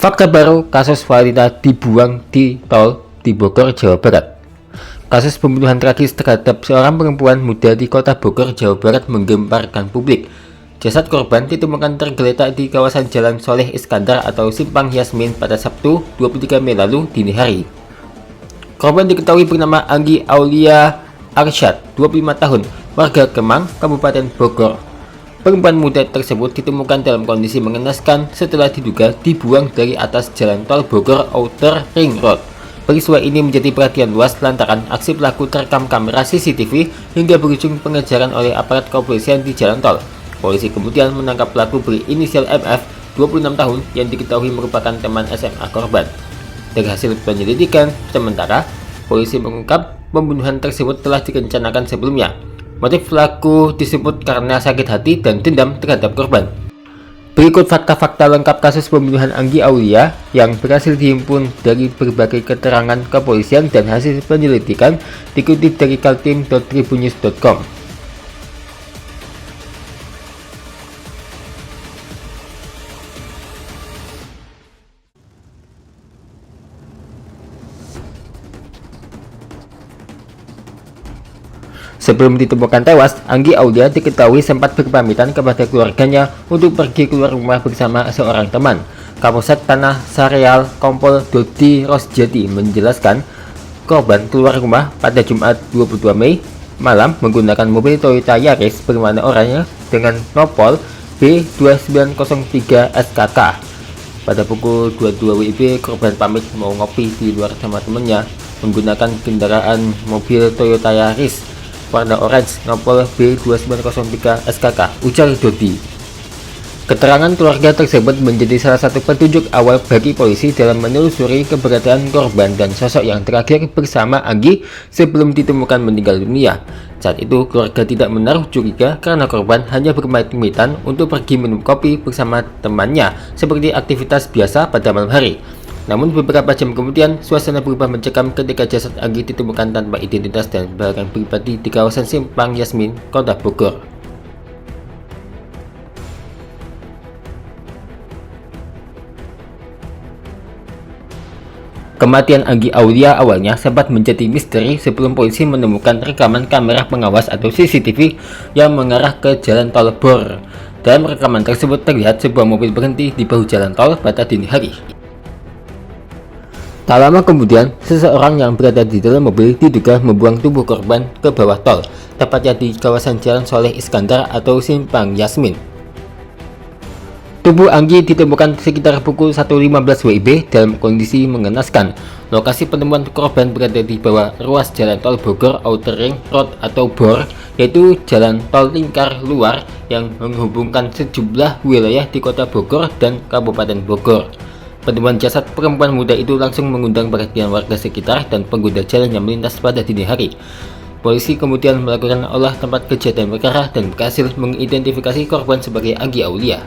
Fakta baru, kasus wanita dibuang di tol di Bogor, Jawa Barat. Kasus pembunuhan tragis terhadap seorang perempuan muda di kota Bogor, Jawa Barat menggemparkan publik. Jasad korban ditemukan tergeletak di kawasan Jalan Soleh Iskandar atau Simpang Yasmin pada Sabtu 23 Mei lalu dini hari. Korban diketahui bernama Anggi Aulia Arsyad, 25 tahun, warga Kemang, Kabupaten Bogor. Perempuan muda tersebut ditemukan dalam kondisi mengenaskan setelah diduga dibuang dari atas jalan tol Bogor Outer Ring Road. Peristiwa ini menjadi perhatian luas lantaran aksi pelaku terekam kamera CCTV hingga berujung pengejaran oleh aparat kepolisian di jalan tol. Polisi kemudian menangkap pelaku berinisial MF, 26 tahun, yang diketahui merupakan teman SMA korban. Dari hasil penyelidikan sementara, polisi mengungkap pembunuhan tersebut telah direncanakan sebelumnya. Motif pelaku disebut karena sakit hati dan dendam terhadap korban. Berikut fakta-fakta lengkap kasus pembunuhan Anggi Aulia yang berhasil dihimpun dari berbagai keterangan kepolisian dan hasil penyelidikan dikutip dari kaltim.tribunnews.com. Sebelum ditemukan tewas, Anggi Aulia diketahui sempat berpamitan kepada keluarganya untuk pergi keluar rumah bersama seorang teman. Kapolsek Tanah Sareal Kompol Dodi Rosjadi menjelaskan, korban keluar rumah pada Jumat 22 Mei malam menggunakan mobil Toyota Yaris berwarna oranye dengan nopol B2903 SKK. Pada pukul 22 WIB, korban pamit mau ngopi di luar sama temannya menggunakan kendaraan mobil Toyota Yaris warna orange nopol B2903 SKK, ujar Dodi. Keterangan keluarga tersebut menjadi salah satu petunjuk awal bagi polisi dalam menelusuri keberadaan korban dan sosok yang terakhir bersama Anggi sebelum ditemukan meninggal dunia. Saat itu keluarga tidak menaruh curiga karena korban hanya berpamitan untuk pergi minum kopi bersama temannya seperti aktivitas biasa pada malam hari. Namun beberapa jam kemudian, suasana berubah mencekam ketika jasad Anggi ditemukan tanpa identitas dan barang pribadi di kawasan Simpang Yasmin, Kota Bogor. Kematian Anggi Aulia awalnya sempat menjadi misteri sebelum polisi menemukan rekaman kamera pengawas atau CCTV yang mengarah ke jalan tol Bor. Dalam rekaman tersebut terlihat sebuah mobil berhenti di bahu jalan tol pada dini hari. Tak lama kemudian, seseorang yang berada di dalam mobil diduga membuang tubuh korban ke bawah tol, tepatnya di kawasan Jalan Soleh Iskandar atau Simpang Yasmin. Tubuh Anggi ditemukan sekitar pukul 1.15 WIB dalam kondisi mengenaskan. Lokasi penemuan korban berada di bawah ruas jalan tol Bogor Outer Ring Road atau BOR, yaitu jalan tol lingkar luar yang menghubungkan sejumlah wilayah di kota Bogor dan Kabupaten Bogor. Penemuan jasad perempuan muda itu langsung mengundang perhatian warga sekitar dan pengguna jalan yang melintas pada dini hari. Polisi kemudian melakukan olah tempat kejadian perkara dan berhasil mengidentifikasi korban sebagai Anggi Aulia.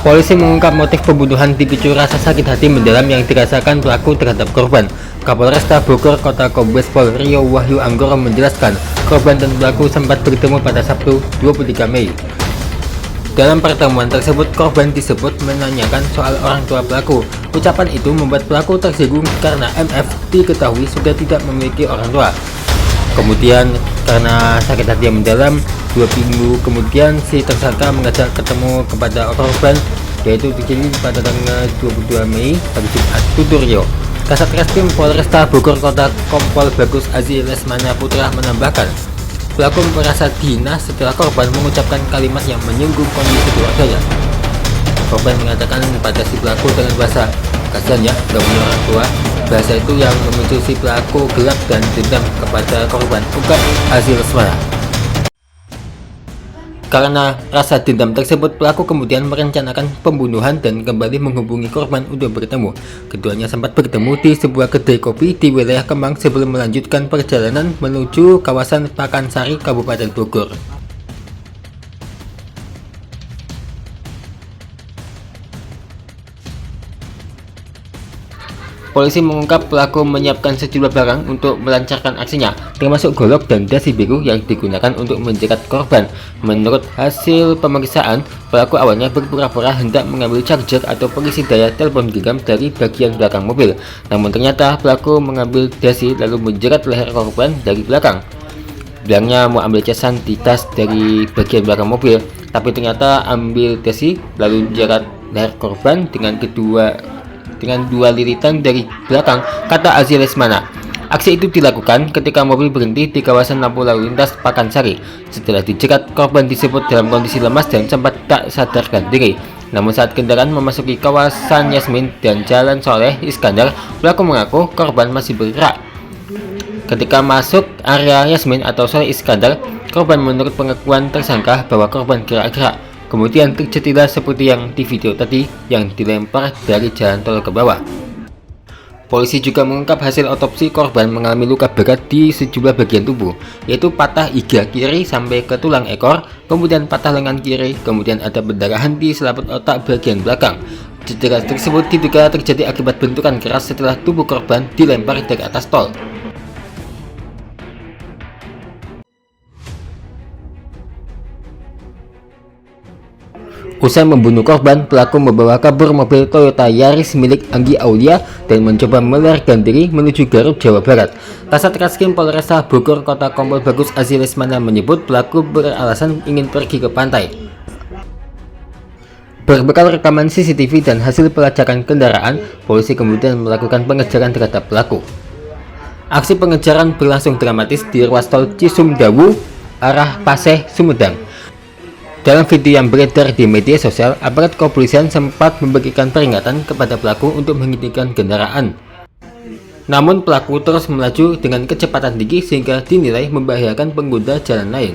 Polisi mengungkap motif pembunuhan dipicu rasa sakit hati mendalam yang dirasakan pelaku terhadap korban. Kapolresta Bogor Kota Kombes Pol Rio Wahyu Anggoro menjelaskan, korban dan pelaku sempat bertemu pada Sabtu 23 Mei. Dalam pertemuan tersebut, korban disebut menanyakan soal orang tua pelaku. Ucapan itu membuat pelaku tersinggung karena MF diketahui sudah tidak memiliki orang tua. Kemudian, karena sakit hati yang mendalam, 2 minggu kemudian si tersangka mengajak ketemu kepada korban, yaitu terjadi pada tanggal 22 Mei hari Jumat. Tutur Rio. Kasat Reskrim Polresta Bogor Kota Kompol Bagus Aziz Lesmana Putra menambahkan, pelaku merasa dihina setelah korban mengucapkan kalimat yang menyinggung kondisi keluarganya. Korban mengatakan pada si pelaku dengan bahasa, "Kasihan ya, gak punya orang tua." Bahasa itu yang memicu si pelaku gelap dan dendam kepada korban, ungkap Aziz Lesmana. Karena rasa dendam tersebut, pelaku kemudian merencanakan pembunuhan dan kembali menghubungi korban untuk bertemu. Keduanya sempat bertemu di sebuah kedai kopi di wilayah Kemang sebelum melanjutkan perjalanan menuju kawasan Pakansari, Kabupaten Bogor. Polisi mengungkap pelaku menyiapkan sejumlah barang untuk melancarkan aksinya, termasuk golok dan dasi biru yang digunakan untuk menjerat korban. Menurut hasil pemeriksaan, pelaku awalnya berpura-pura hendak mengambil charger atau pengisi daya telepon genggam dari bagian belakang mobil. Namun ternyata pelaku mengambil dasi lalu menjerat leher korban dari belakang. Bilangnya mau ambil casan di tas dari bagian belakang mobil, tapi ternyata ambil dasi lalu jerat leher korban dengan dua liritan dari belakang, kata Aziz Lesmana. Aksi itu dilakukan ketika mobil berhenti di kawasan lampu lalu lintas Pakansari. Setelah dijerat, korban disebut dalam kondisi lemas dan sempat tak sadarkan diri. Namun saat kendaraan memasuki kawasan Yasmin dan Jalan Soleh Iskandar, pelaku mengaku korban masih bergerak. Ketika masuk area Yasmin atau Soleh Iskandar, korban menurut pengakuan tersangka bahwa korban gerak-gerak. Kemudian terjadilah seperti yang di video tadi, yang dilempar dari jalan tol ke bawah. Polisi juga mengungkap hasil otopsi korban mengalami luka berat di sejumlah bagian tubuh, yaitu patah iga kiri sampai ke tulang ekor, kemudian patah lengan kiri, kemudian ada pendarahan di selaput otak bagian belakang. Cedera tersebut diduga terjadi akibat benturan keras setelah tubuh korban dilempar dari atas tol. Usai membunuh korban, pelaku membawa kabur mobil Toyota Yaris milik Anggi Aulia dan mencoba melarikan diri menuju Garut, Jawa Barat. Kasat Reskrim Polresta Bogor Kota Kompol Bagus Aziz Lesmana menyebut pelaku beralasan ingin pergi ke pantai. Berbekal rekaman CCTV dan hasil pelacakan kendaraan, polisi kemudian melakukan pengejaran terhadap pelaku. Aksi pengejaran berlangsung dramatis di ruas tol Cisumdawu, arah Paseh, Sumedang. Dalam video yang beredar di media sosial, aparat kepolisian sempat memberikan peringatan kepada pelaku untuk menghentikan kendaraan. Namun pelaku terus melaju dengan kecepatan tinggi sehingga dinilai membahayakan pengguna jalan lain.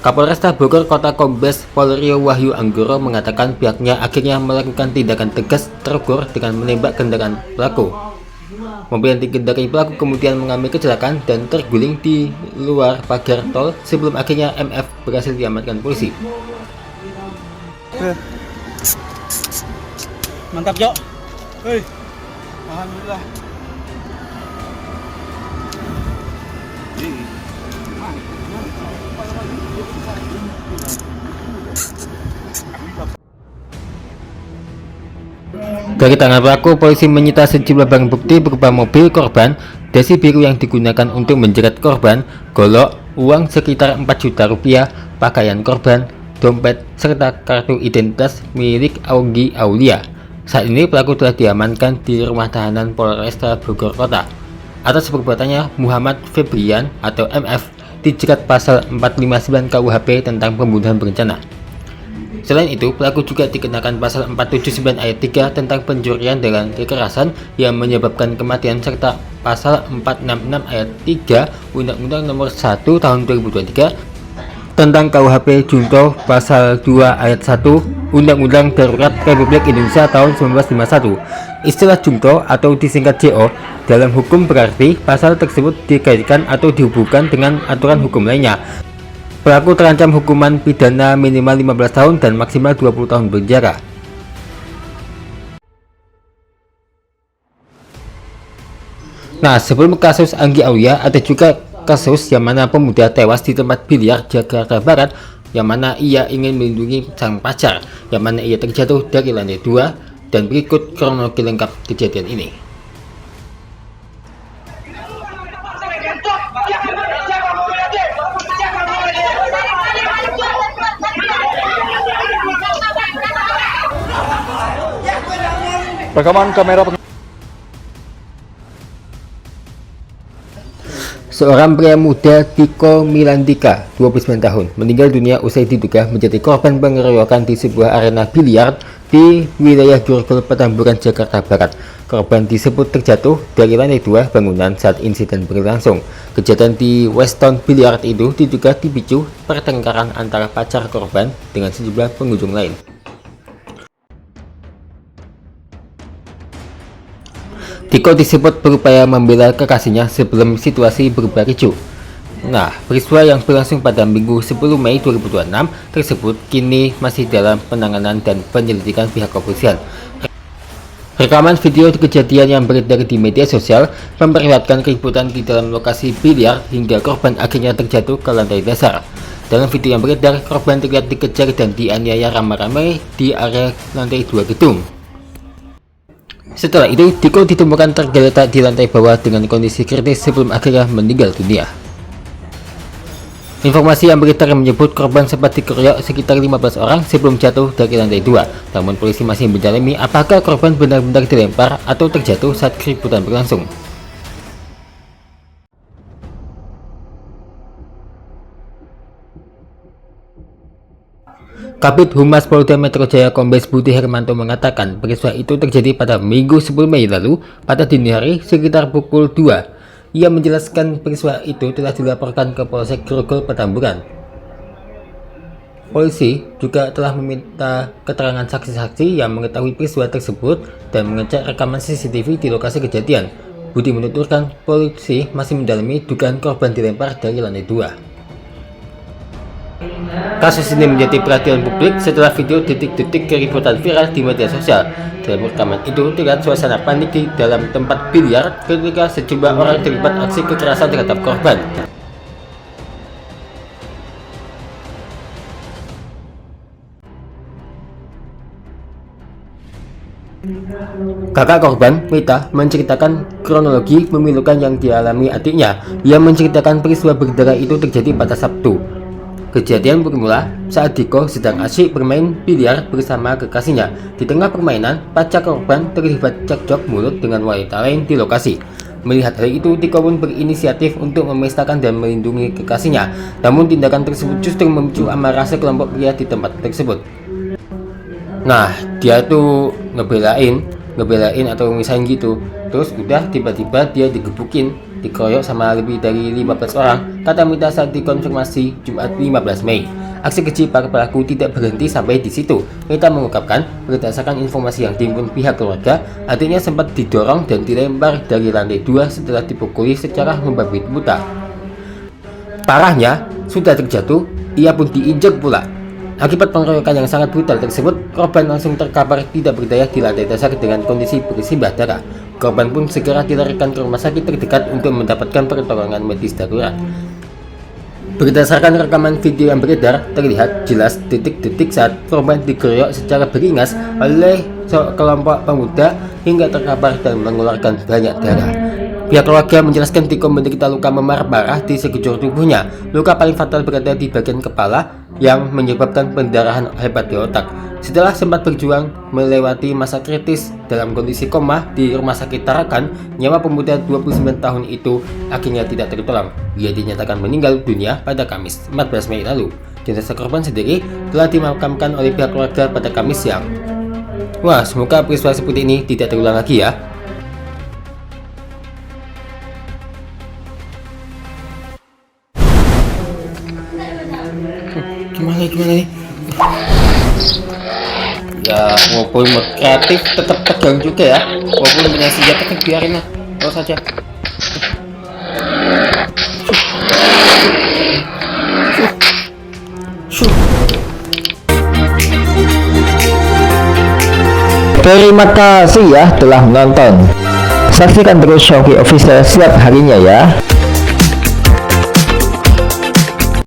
Kapolresta Bogor Kota Kombes Pol Rio Wahyu Anggoro mengatakan pihaknya akhirnya melakukan tindakan tegas terukur dengan menembak kendaraan pelaku. Mobil yang dikendarai pelaku kemudian mengalami kecelakaan dan terguling di luar pagar tol sebelum akhirnya MF berhasil diamankan polisi. Mantap, Jo. Hei. Alhamdulillah. Dari tangan pelaku, polisi menyita sejumlah barang bukti berupa mobil korban, dasi biru yang digunakan untuk menjerat korban, golok, uang sekitar 4 juta rupiah, pakaian korban, dompet, serta kartu identitas milik Anggi Aulia. Saat ini pelaku telah diamankan di rumah tahanan Polresta Bogor Kota. Atas perbuatannya, Muhammad Febrian atau MF dijerat pasal 459 KUHP tentang pembunuhan berencana. Selain itu, pelaku juga dikenakan pasal 479 ayat 3 tentang pencurian dengan kekerasan yang menyebabkan kematian serta pasal 466 ayat 3 Undang-Undang Nomor 1 Tahun 2023 tentang KUHP Junto pasal 2 ayat 1 Undang-Undang Darurat Republik Indonesia tahun 1951. Istilah junto atau disingkat JO dalam hukum berarti pasal tersebut dikaitkan atau dihubungkan dengan aturan hukum lainnya. Pelaku terancam hukuman pidana minimal 15 tahun dan maksimal 20 tahun penjara. Nah, sebelum kasus Anggi Aulia, ada juga kasus yang mana pemuda tewas di tempat biliar Jakarta Barat, yang mana ia ingin melindungi sang pacar, yang mana ia terjatuh dari lantai 2, dan berikut kronologi lengkap kejadian ini. Rekaman kamera Seorang pria muda Tiko Milandika, 29 tahun, meninggal dunia usai diduga menjadi korban pengeroyokan di sebuah arena biliar di wilayah Grogol, Petamburan, Jakarta Barat. Korban disebut terjatuh dari lantai 2 bangunan saat insiden berlangsung. Kejadian di Weston Billiard itu diduga dipicu pertengkaran antara pacar korban dengan sejumlah pengunjung lain. Tiko disebut berupaya membela kekasihnya sebelum situasi berubah ricuh. Nah, peristiwa yang berlangsung pada Minggu 10 Mei 2026 tersebut kini masih dalam penanganan dan penyelidikan pihak kepolisian. Rekaman video kejadian yang beredar di media sosial memperlihatkan keributan di dalam lokasi biliar hingga korban akhirnya terjatuh ke lantai dasar. Dalam video yang beredar, korban terlihat dikejar dan dianiaya ramai-ramai di area lantai 2 gedung. Setelah itu, Diko ditemukan tergeletak di lantai bawah dengan kondisi kritis sebelum akhirnya meninggal dunia. Informasi yang beredar menyebut korban sempat dikeroyok sekitar 15 orang sebelum jatuh dari lantai 2. Namun polisi masih mendalami apakah korban benar-benar dilempar atau terjatuh saat keributan berlangsung. Kabid Humas Polda Metro Jaya Kombes Budi Hermanto mengatakan peristiwa itu terjadi pada Minggu 10 Mei lalu pada dini hari sekitar pukul 2. Ia menjelaskan peristiwa itu telah dilaporkan ke Polsek Grogol Petamburan. Polisi juga telah meminta keterangan saksi-saksi yang mengetahui peristiwa tersebut dan mengecek rekaman CCTV di lokasi kejadian. Budi menuturkan polisi masih mendalami dugaan korban dilempar dari lantai 2. Kasus ini menjadi perhatian publik setelah video detik-detik keributan viral di media sosial. Dalam rekaman itu terlihat suasana panik di dalam tempat biliar ketika sejumlah orang terlibat aksi kekerasan terhadap korban. Kakak korban, Mita, menceritakan kronologi memilukan yang dialami adiknya. Ia menceritakan peristiwa berdarah itu terjadi pada Sabtu. Kejadian bermula saat Diko sedang asyik bermain biliar bersama kekasihnya. Di tengah permainan, pacar korban terlibat cekcok mulut dengan wanita lain di lokasi. Melihat hal itu, Diko pun berinisiatif untuk memestakan dan melindungi kekasihnya. Namun tindakan tersebut justru memicu amarah sekelompok pria di tempat tersebut. Nah, dia tuh ngebelain atau misalnya gitu. Terus udah tiba-tiba dia digebukin, dikeroyok sama lebih dari 15 orang, kata Mita saat dikonfirmasi Jumat 15 Mei. Aksi keji para pelaku tidak berhenti sampai di situ. Mita mengungkapkan, berdasarkan informasi yang dihimpun pihak keluarga, adiknya sempat didorong dan dilempar dari lantai 2 setelah dipukuli secara membabi buta. Parahnya, sudah terjatuh, ia pun diinjak pula. Akibat pengeroyokan yang sangat brutal tersebut, korban langsung terkapar tidak berdaya di lantai dasar dengan kondisi bersimbah darah. Korban pun segera dilarikan ke rumah sakit terdekat untuk mendapatkan pertolongan medis darurat. Berdasarkan rekaman video yang beredar, terlihat jelas detik-detik saat korban dikeroyok secara beringas oleh sekelompok pemuda hingga terkapar dan mengeluarkan banyak darah. Pihak keluarga menjelaskan Diko menderita luka memar parah di sekujur tubuhnya. Luka paling fatal berada di bagian kepala yang menyebabkan pendarahan hebat di otak. Setelah sempat berjuang melewati masa kritis dalam kondisi koma di Rumah Sakit Tarakan, nyawa pemuda 29 tahun itu akhirnya tidak tertolong. Ia dinyatakan meninggal dunia pada Kamis 14 Mei lalu. Jenazah korban sendiri telah dimakamkan oleh pihak keluarga pada Kamis siang. Wah, semoga peristiwa seperti ini tidak terulang lagi ya. Gimana nih? Ya, walaupun kreatif tetap tegang juga ya. Walaupun punya senjata kan biarin lah, terus saja. Terima kasih ya telah menonton. Saksikan terus Shopee Official setiap harinya ya.